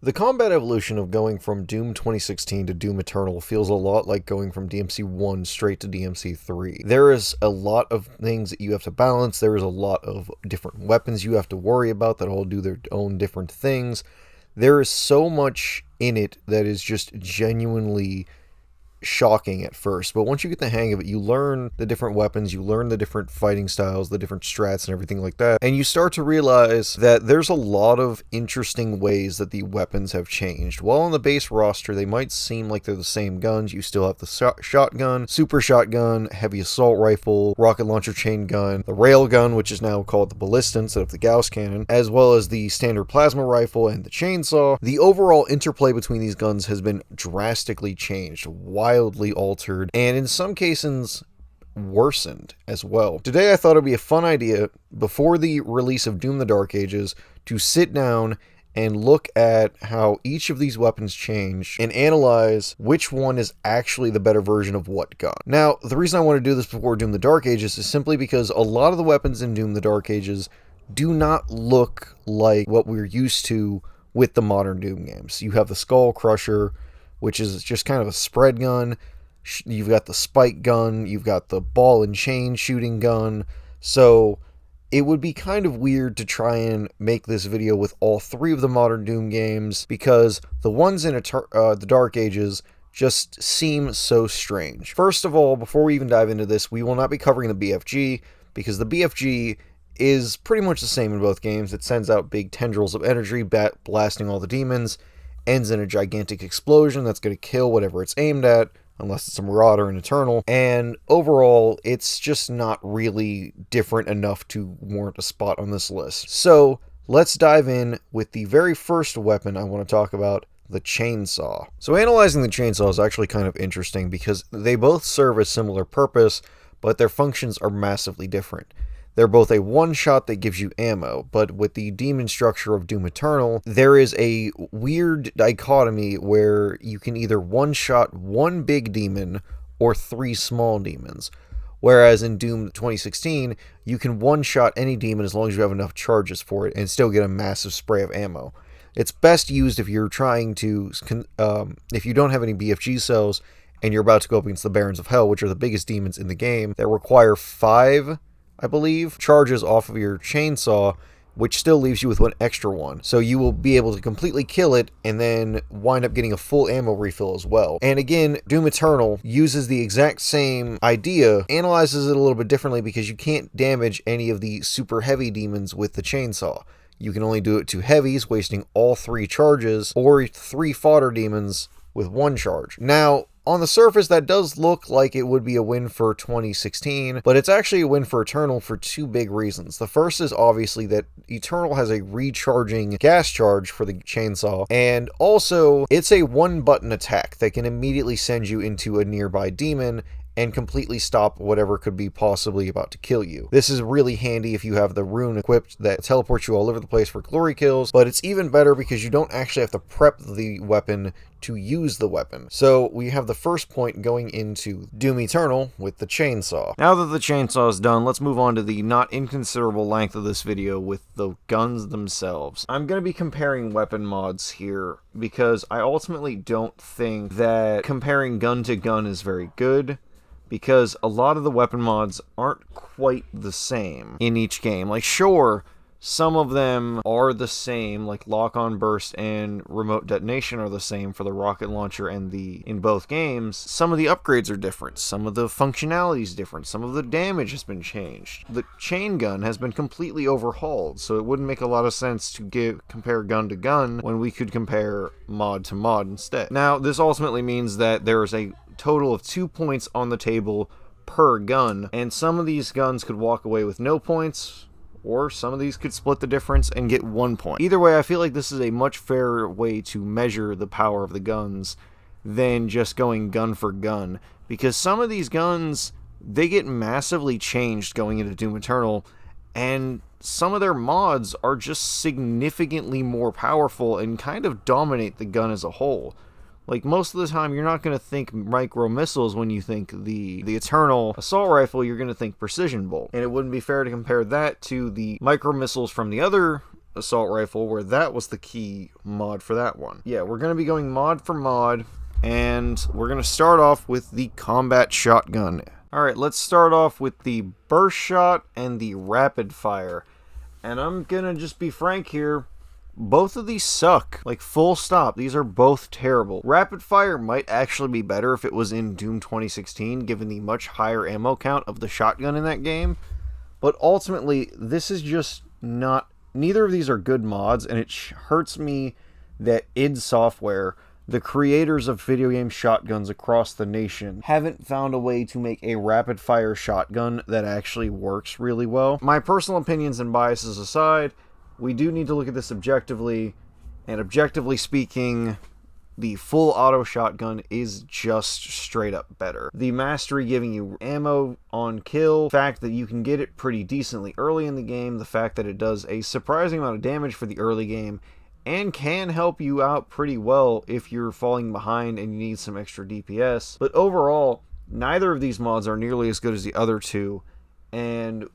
The combat evolution of going from Doom 2016 to Doom Eternal feels a lot like going from DMC 1 straight to DMC 3. There is a lot of things that you have to balance, there is a lot of different weapons you have to worry about that all do their own different things. There is so much in it that is just genuinely shocking at first, but once you get the hang of it, you learn the different weapons, you learn the different fighting styles, the different strats and everything like that, and you start to realize that there's a lot of interesting ways that the weapons have changed. While on the base roster they might seem like they're the same guns, you still have the shotgun, super shotgun, heavy assault rifle, rocket launcher chain gun, the railgun, which is now called the ballista instead of the Gauss cannon, as well as the standard plasma rifle and the chainsaw. The overall interplay between these guns has been drastically changed, wildly altered, and in some cases worsened as well. Today I thought it'd be a fun idea, before the release of Doom the Dark Ages, to sit down and look at how each of these weapons change and analyze which one is actually the better version of what gun. Now, the reason I want to do this before Doom the Dark Ages is simply because a lot of the weapons in Doom the Dark Ages do not look like what we're used to with the modern Doom games. You have the Skull Crusher, which is just kind of a spread gun. You've got the spike gun, you've got the ball and chain shooting gun. So it would be kind of weird to try and make this video with all three of the modern Doom games, because the ones in the Dark Ages just seem so strange. First of all, before we even dive into this, we will not be covering the BFG, because the BFG is pretty much the same in both games. It sends out big tendrils of energy, blasting all the demons, ends in a gigantic explosion that's going to kill whatever it's aimed at, unless it's a Marauder in Eternal, and overall, it's just not really different enough to warrant a spot on this list. So, let's dive in with the very first weapon I want to talk about, the chainsaw. So analyzing the chainsaw is actually kind of interesting, because they both serve a similar purpose, but their functions are massively different. They're both a one-shot that gives you ammo, but with the demon structure of Doom Eternal, there is a weird dichotomy where you can either one-shot one big demon or three small demons. Whereas in Doom 2016, you can one-shot any demon as long as you have enough charges for it and still get a massive spray of ammo. It's best used if you're trying to, if you don't have any BFG cells and you're about to go up against the Barons of Hell, which are the biggest demons in the game, that require 5, I believe, charges off of your chainsaw, which still leaves you with one extra one. So you will be able to completely kill it and then wind up getting a full ammo refill as well. And again, Doom Eternal uses the exact same idea, analyzes it a little bit differently, because you can't damage any of the super heavy demons with the chainsaw. You can only do it to heavies, wasting all 3 charges, or 3 fodder demons with 1 charge. Now, on the surface, that does look like it would be a win for 2016, but it's actually a win for Eternal for 2 big reasons. The first is obviously that Eternal has a recharging gas charge for the chainsaw, and also it's a 1-button attack that can immediately send you into a nearby demon and completely stop whatever could be possibly about to kill you. This is really handy if you have the rune equipped that teleports you all over the place for glory kills, but it's even better because you don't actually have to prep the weapon to use the weapon. So we have the first point going into Doom Eternal with the chainsaw. Now that the chainsaw is done, let's move on to the not inconsiderable length of this video with the guns themselves. I'm going to be comparing weapon mods here because I ultimately don't think that comparing gun to gun is very good, because a lot of the weapon mods aren't quite the same in each game. Like, sure, some of them are the same, like lock-on burst and remote detonation are the same for the rocket launcher and in both games. Some of the upgrades are different, some of the functionality is different, some of the damage has been changed. The chain gun has been completely overhauled, so it wouldn't make a lot of sense to compare gun to gun when we could compare mod to mod instead. Now, this ultimately means that there is a total of 2 points on the table per gun, and some of these guns could walk away with no points, or some of these could split the difference and get 1 point. Either way, I feel like this is a much fairer way to measure the power of the guns than just going gun for gun, because some of these guns, they get massively changed going into Doom Eternal, and some of their mods are just significantly more powerful and kind of dominate the gun as a whole. Like, most of the time, you're not going to think micro missiles when you think the Eternal assault rifle, you're going to think precision bolt. And it wouldn't be fair to compare that to the micro missiles from the other assault rifle, where that was the key mod for that one. Yeah, we're going to be going mod for mod, and we're going to start off with the combat shotgun. Alright, let's start off with the burst shot and the rapid fire. And I'm going to just be frank here. Both of these suck. Like, full stop. These are both terrible. Rapid fire might actually be better if it was in Doom 2016, given the much higher ammo count of the shotgun in that game. But ultimately, this is just not... Neither of these are good mods, and it hurts me that id Software, the creators of video game shotguns across the nation, haven't found a way to make a rapid fire shotgun that actually works really well. My personal opinions and biases aside, we do need to look at this objectively, and objectively speaking, the full auto shotgun is just straight up better. The mastery giving you ammo on kill, the fact that you can get it pretty decently early in the game, the fact that it does a surprising amount of damage for the early game, and can help you out pretty well if you're falling behind and you need some extra DPS. But overall, neither of these mods are nearly as good as the other two, and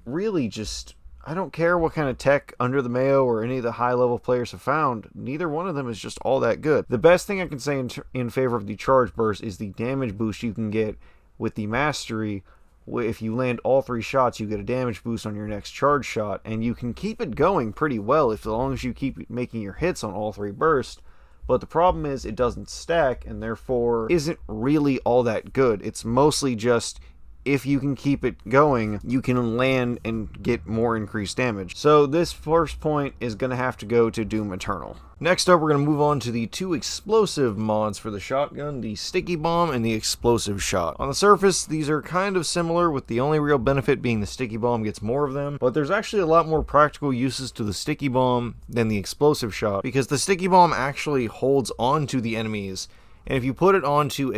really just... I don't care what kind of tech Under the Mayo or any of the high-level players have found. Neither one of them is just all that good. The best thing I can say in favor of the Charge Burst is the damage boost you can get with the Mastery. If you land all 3 shots, you get a damage boost on your next charge shot, and you can keep it going pretty well as long as you keep making your hits on all 3 bursts. But the problem is it doesn't stack, and therefore isn't really all that good. It's mostly just... if you can keep it going, you can land and get more increased damage. So this first point is going to have to go to Doom Eternal. Next up, we're going to move on to the 2 explosive mods for the shotgun, the Sticky Bomb and the Explosive Shot. On the surface, these are kind of similar, with the only real benefit being the Sticky Bomb gets more of them, but there's actually a lot more practical uses to the Sticky Bomb than the Explosive Shot, because the Sticky Bomb actually holds on to the enemies, and if you put it onto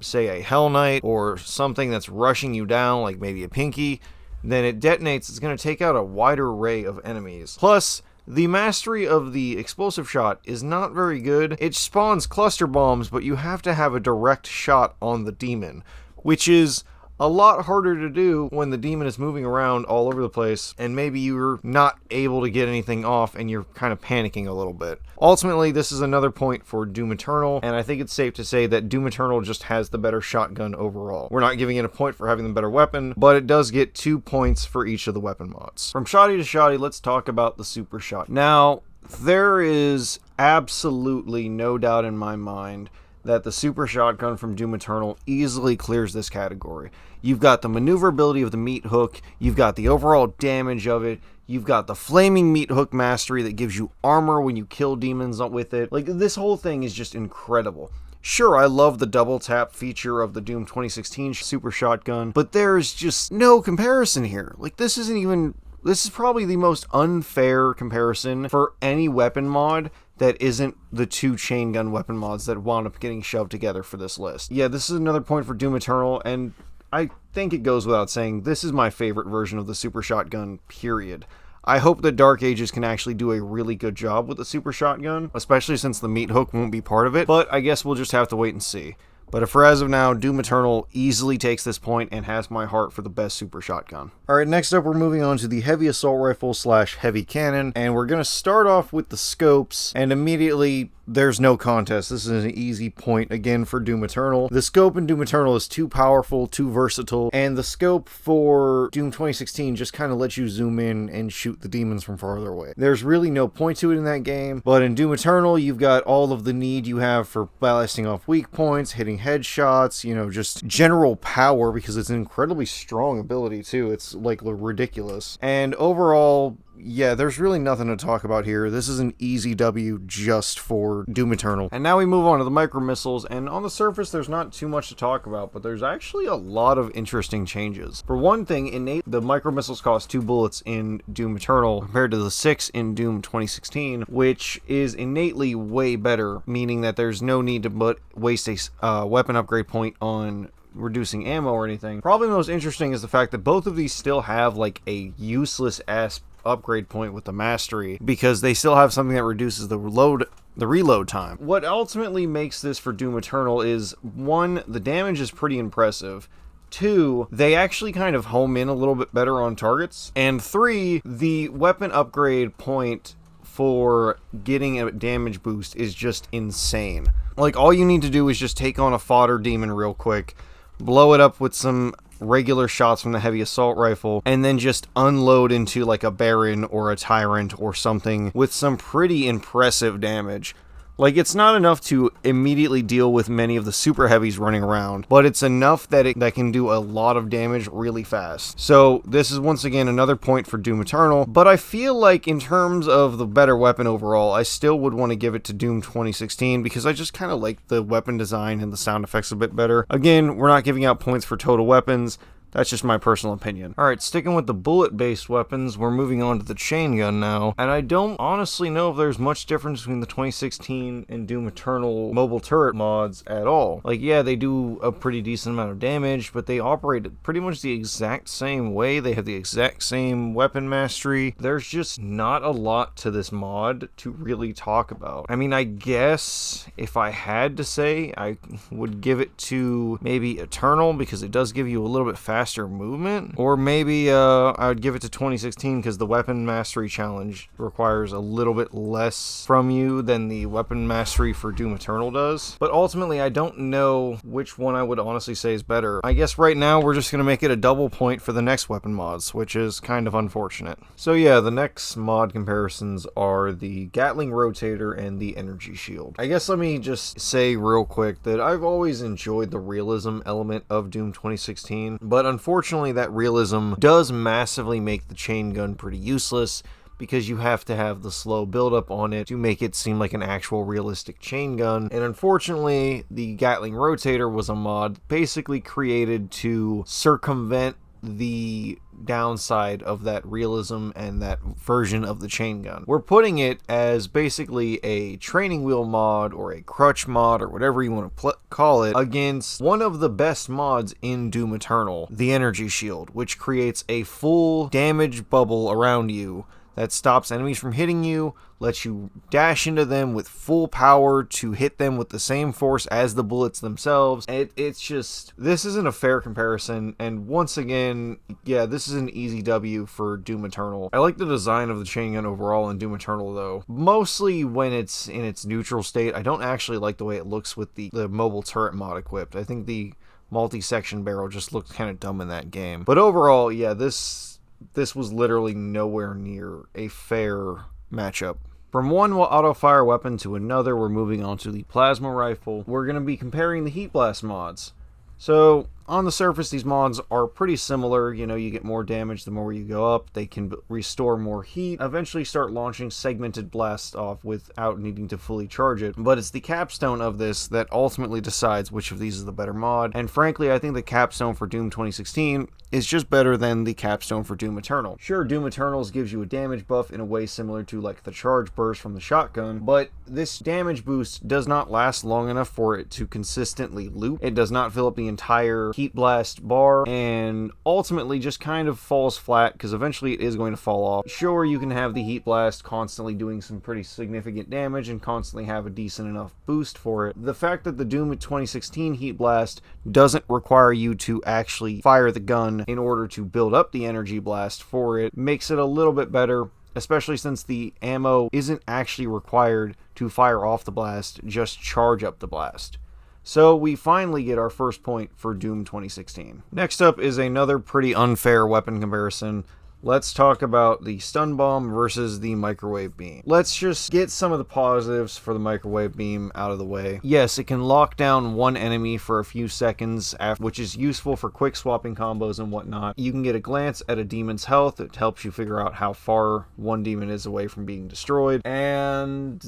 say a Hell Knight or something that's rushing you down, like maybe a Pinky, then it detonates. It's going to take out a wider array of enemies. Plus, the mastery of the Explosive Shot is not very good. It spawns cluster bombs, but you have to have a direct shot on the demon, which is a lot harder to do when the demon is moving around all over the place, and maybe you're not able to get anything off and you're kind of panicking a little bit. Ultimately, this is another point for Doom Eternal, and I think it's safe to say that Doom Eternal just has the better shotgun overall. We're not giving it a point for having the better weapon, but it does get 2 points for each of the weapon mods. From shoddy to shoddy, let's talk about the Super Shot. Now, there is absolutely no doubt in my mind that the Super Shotgun from Doom Eternal easily clears this category. You've got the maneuverability of the meat hook, you've got the overall damage of it, you've got the flaming meat hook mastery that gives you armor when you kill demons with it. Like, this whole thing is just incredible. Sure, I love the double tap feature of the Doom 2016 Super Shotgun, but there's just no comparison here. Like, this is probably the most unfair comparison for any weapon mod that isn't the 2 chain gun weapon mods that wound up getting shoved together for this list. Yeah, this is another point for Doom Eternal, and I think it goes without saying, this is my favorite version of the Super Shotgun, period. I hope that Dark Ages can actually do a really good job with the Super Shotgun, especially since the meat hook won't be part of it, but I guess we'll just have to wait and see. But for as of now, Doom Eternal easily takes this point and has my heart for the best Super Shotgun. Alright, next up we're moving on to the Heavy Assault Rifle / Heavy Cannon, and we're going to start off with the scopes, and immediately there's no contest. This is an easy point again for Doom Eternal. The scope in Doom Eternal is too powerful, too versatile, and the scope for Doom 2016 just kind of lets you zoom in and shoot the demons from farther away. There's really no point to it in that game, but in Doom Eternal you've got all of the need you have for blasting off weak points, hitting headshots, just general power, because it's an incredibly strong ability too. It's like ridiculous. And overall, yeah, there's really nothing to talk about here. This is an easy W just for Doom Eternal. And now we move on to the micro missiles, and on the surface there's not too much to talk about, but there's actually a lot of interesting changes. For one thing, the micro missiles cost 2 bullets in Doom Eternal compared to the 6 in Doom 2016, which is innately way better, meaning that there's no need to waste a weapon upgrade point on reducing ammo or anything. Probably most interesting is the fact that both of these still have like a useless ass upgrade point with the mastery, because they still have something that reduces the reload time. What ultimately makes this for Doom Eternal is, 1, the damage is pretty impressive. 2, they actually kind of home in a little bit better on targets. And 3, the weapon upgrade point for getting a damage boost is just insane. Like, all you need to do is just take on a fodder demon real quick, blow it up with some regular shots from the heavy assault rifle, and then just unload into like a Baron or a Tyrant or something with some pretty impressive damage. Like, it's not enough to immediately deal with many of the super heavies running around, but it's enough that it can do a lot of damage really fast. So this is once again another point for Doom Eternal, but I feel like in terms of the better weapon overall, I still would want to give it to Doom 2016 because I just kind of like the weapon design and the sound effects a bit better. Again, we're not giving out points for total weapons. That's just my personal opinion. Alright, sticking with the bullet-based weapons, we're moving on to the chain gun now. And I don't honestly know if there's much difference between the 2016 and Doom Eternal mobile turret mods at all. Like, yeah, they do a pretty decent amount of damage, but they operate pretty much the exact same way. They have the exact same weapon mastery. There's just not a lot to this mod to really talk about. I mean, I guess if I had to say, I would give it to maybe Eternal because it does give you a little bit faster movement, or maybe I would give it to 2016 because the weapon mastery challenge requires a little bit less from you than the weapon mastery for Doom Eternal does. But ultimately, I don't know which one I would honestly say is better. I guess right now we're just gonna make it a double point for the next weapon mods, which is kind of unfortunate. So yeah, the next mod comparisons are the Gatling Rotator and the Energy Shield. I guess let me just say real quick that I've always enjoyed the realism element of Doom 2016, but unfortunately, that realism does massively make the chain gun pretty useless because you have to have the slow buildup on it to make it seem like an actual realistic chain gun. And unfortunately, the Gatling Rotator was a mod basically created to circumvent the downside of that realism and that version of the chain gun. We're putting it as basically a training wheel mod or a crutch mod or whatever you want to call it against one of the best mods in Doom Eternal, the Energy Shield, which creates a full damage bubble around you that stops enemies from hitting you, lets you dash into them with full power to hit them with the same force as the bullets themselves. It's just, this isn't a fair comparison, and once again, yeah, this is an easy W for Doom Eternal. I like the design of the chain gun overall in Doom Eternal though, mostly when it's in its neutral state. I don't actually like the way it looks with the mobile turret mod equipped. I think the multi-section barrel just looks kind of dumb in that game. But overall, yeah, this was literally nowhere near a fair matchup. From one auto-fire weapon to another, we're moving on to the plasma rifle. We're going to be comparing the Heat Blast mods. So, on the surface, these mods are pretty similar. You know, you get more damage the more you go up. They can restore more heat. Eventually start launching segmented blasts off without needing to fully charge it. But it's the capstone of this that ultimately decides which of these is the better mod. And frankly, I think the capstone for Doom 2016 is just better than the capstone for Doom Eternal. Sure, Doom Eternals gives you a damage buff in a way similar to like the charge burst from the shotgun, but this damage boost does not last long enough for it to consistently loop. It does not fill up the entire Heat Blast bar, and ultimately just kind of falls flat because eventually it is going to fall off. Sure, you can have the Heat Blast constantly doing some pretty significant damage and constantly have a decent enough boost for it. The fact that the Doom 2016 Heat Blast doesn't require you to actually fire the gun in order to build up the energy blast for it makes it a little bit better, especially since the ammo isn't actually required to fire off the blast, just charge up the blast. So we finally get our first point for Doom 2016. Next up is another pretty unfair weapon comparison. Let's talk about the stun bomb versus the microwave beam. Let's just get some of the positives for the microwave beam out of the way. Yes, it can lock down one enemy for a few seconds, which is useful for quick swapping combos and whatnot. You can get a glance at a demon's health. It helps you figure out how far one demon is away from being destroyed. And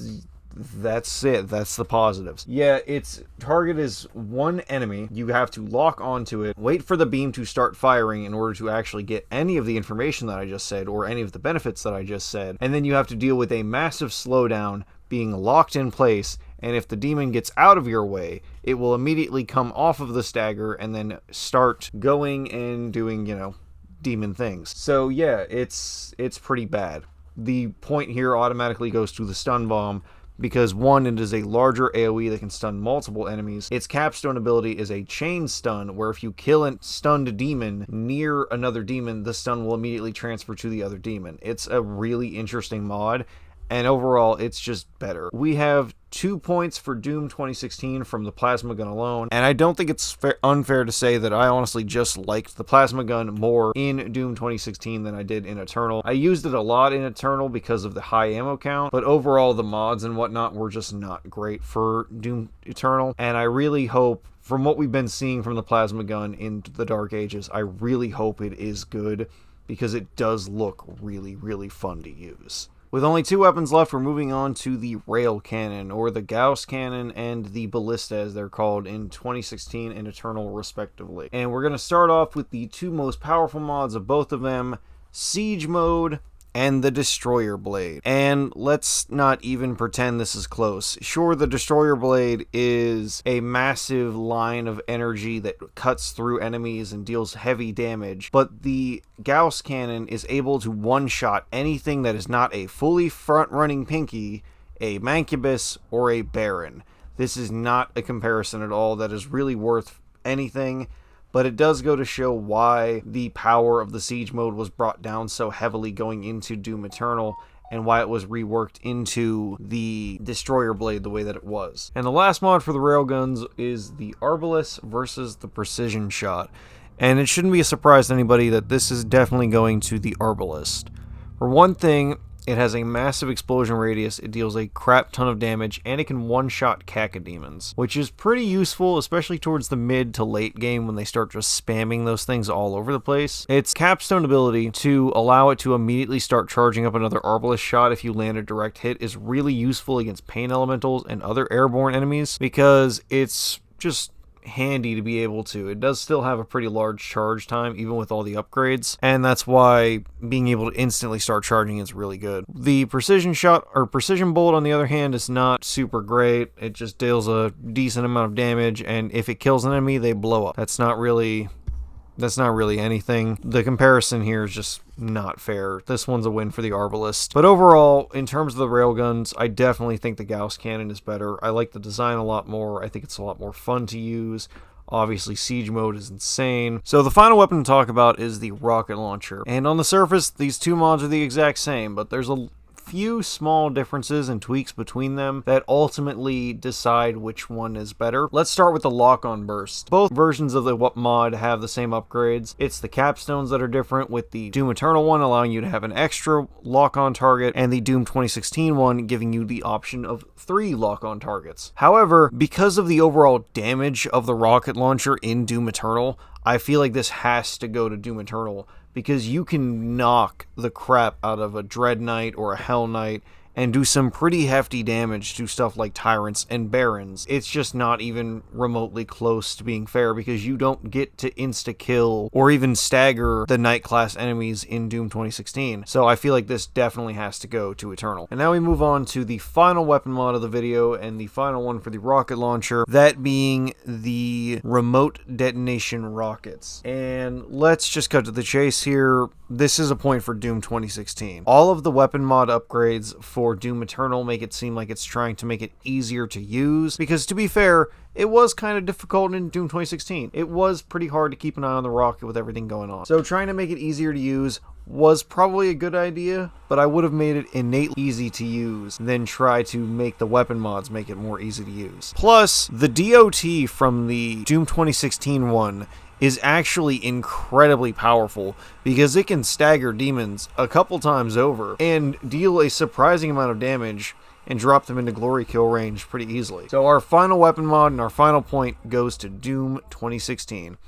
that's it. That's the positives. Yeah, its target is one enemy. You have to lock onto it, wait for the beam to start firing in order to actually get any of the information that I just said or any of the benefits that I just said. And then you have to deal with a massive slowdown being locked in place, and if the demon gets out of your way, it will immediately come off of the stagger and then start going and doing, you know, demon things. So yeah, it's pretty bad. The point here automatically goes to the stun bomb because one, it is a larger AoE that can stun multiple enemies. Its capstone ability is a chain stun, where if you kill a stunned demon near another demon, the stun will immediately transfer to the other demon. It's a really interesting mod, and overall, it's just better. We have 2 points for Doom 2016 from the plasma gun alone, and I don't think it's unfair to say that I honestly just liked the plasma gun more in Doom 2016 than I did in Eternal. I used it a lot in Eternal because of the high ammo count, but overall the mods and whatnot were just not great for Doom Eternal, and I really hope, from what we've been seeing from the plasma gun in the Dark Ages, I really hope it is good, because it does look really, really fun to use. With only 2 weapons left, we're moving on to the Rail Cannon, or the Gauss Cannon, and the Ballista, as they're called in 2016 and Eternal, respectively. And we're going to start off with the 2 most powerful mods of both of them, Siege Mode and the Destroyer Blade. And let's not even pretend this is close. Sure, the Destroyer Blade is a massive line of energy that cuts through enemies and deals heavy damage, but the Gauss Cannon is able to one-shot anything that is not a fully front-running Pinky, a Mancubus, or a Baron. This is not a comparison at all that is really worth anything, but it does go to show why the power of the Siege Mode was brought down so heavily going into Doom Eternal, and why it was reworked into the Destroyer Blade the way that it was. And the last mod for the Railguns is the Arbalest versus the Precision Shot. And it shouldn't be a surprise to anybody that this is definitely going to the Arbalest. For one thing, it has a massive explosion radius, it deals a crap ton of damage, and it can one-shot cacodemons, which is pretty useful, especially towards the mid to late game when they start just spamming those things all over the place. Its capstone ability to allow it to immediately start charging up another Arbalest shot if you land a direct hit is really useful against pain elementals and other airborne enemies, because it's just handy to be able to. It does still have a pretty large charge time even with all the upgrades, and that's why being able to instantly start charging is really good. The Precision Shot or Precision Bolt, on the other hand, is not super great. It just deals a decent amount of damage, and if it kills an enemy, they blow up. That's not really anything. The comparison here is just not fair. This one's a win for the Arbalest. But overall, in terms of the railguns, I definitely think the Gauss Cannon is better. I like the design a lot more. I think it's a lot more fun to use. Obviously, Siege Mode is insane. So the final weapon to talk about is the Rocket Launcher. And on the surface, these 2 mods are the exact same, but there's a few small differences and tweaks between them that ultimately decide which one is better. Let's start with the Lock-On Burst. Both versions of the mod have the same upgrades. It's the capstones that are different, with the Doom Eternal one allowing you to have an extra lock-on target, and the Doom 2016 one giving you the option of 3 lock-on targets. However, because of the overall damage of the rocket launcher in Doom Eternal, I feel like this has to go to Doom Eternal, because you can knock the crap out of a Dread Knight or a Hell Knight and do some pretty hefty damage to stuff like Tyrants and Barons. It's just not even remotely close to being fair, because you don't get to insta-kill or even stagger the Knight class enemies in Doom 2016. So I feel like this definitely has to go to Eternal. And now we move on to the final weapon mod of the video, and the final one for the rocket launcher, that being the Remote Detonation Rockets. And let's just cut to the chase here. This is a point for Doom 2016. All of the weapon mod upgrades for Doom Eternal make it seem like it's trying to make it easier to use, because to be fair, it was kind of difficult in Doom 2016. It was pretty hard to keep an eye on the rocket with everything going on. So trying to make it easier to use was probably a good idea, but I would have made it innately easy to use than try to make the weapon mods make it more easy to use. Plus, the DOT from the Doom 2016 one is actually incredibly powerful, because it can stagger demons a couple times over and deal a surprising amount of damage and drop them into glory kill range pretty easily. So our final weapon mod and our final point goes to Doom 2016.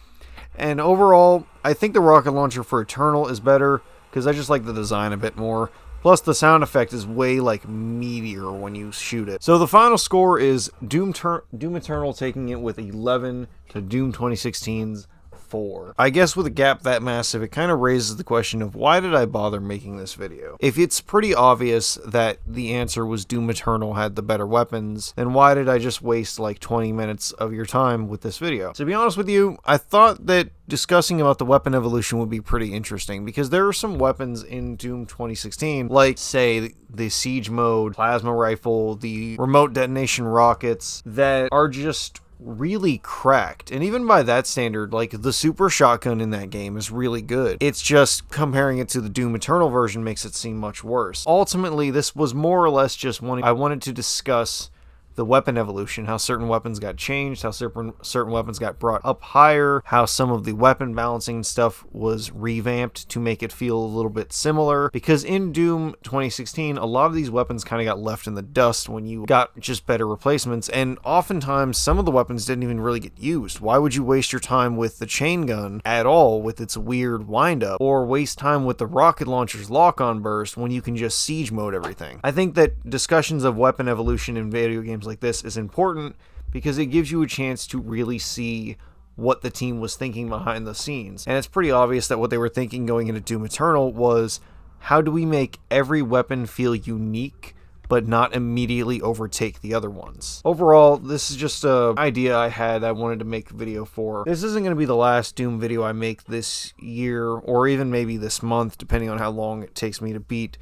And overall, I think the rocket launcher for Eternal is better, because I just like the design a bit more. Plus, the sound effect is way like meteor when you shoot it. So the final score is Doom Eternal taking it with 11 to Doom 2016's 4. I guess with a gap that massive, it kind of raises the question of why did I bother making this video? If it's pretty obvious that the answer was Doom Eternal had the better weapons, then why did I just waste like 20 minutes of your time with this video? To be honest with you, I thought that discussing about the weapon evolution would be pretty interesting, because there are some weapons in Doom 2016, like, say, the siege mode, plasma rifle, the remote detonation rockets, that are just really cracked. And even by that standard, like, the super shotgun in that game is really good. It's just comparing it to the Doom Eternal version makes it seem much worse. Ultimately, this was more or less just I wanted to discuss the weapon evolution, how certain weapons got changed, how certain weapons got brought up higher, how some of the weapon balancing stuff was revamped to make it feel a little bit similar, because in Doom 2016, a lot of these weapons kind of got left in the dust when you got just better replacements, and oftentimes some of the weapons didn't even really get used. Why would you waste your time with the chain gun at all with its weird wind-up, or waste time with the rocket launcher's lock-on burst when you can just siege mode everything? I think that discussions of weapon evolution in video games like this is important because it gives you a chance to really see what the team was thinking behind the scenes. And it's pretty obvious that what they were thinking going into Doom Eternal was, how do we make every weapon feel unique but not immediately overtake the other ones? Overall, this is just an idea I had I wanted to make a video for. This isn't going to be the last Doom video I make this year, or even maybe this month, depending on how long it takes me to beat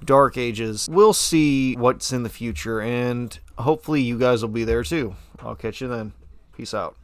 Dark Ages. We'll see what's in the future, and hopefully you guys will be there too. I'll catch you then. Peace out.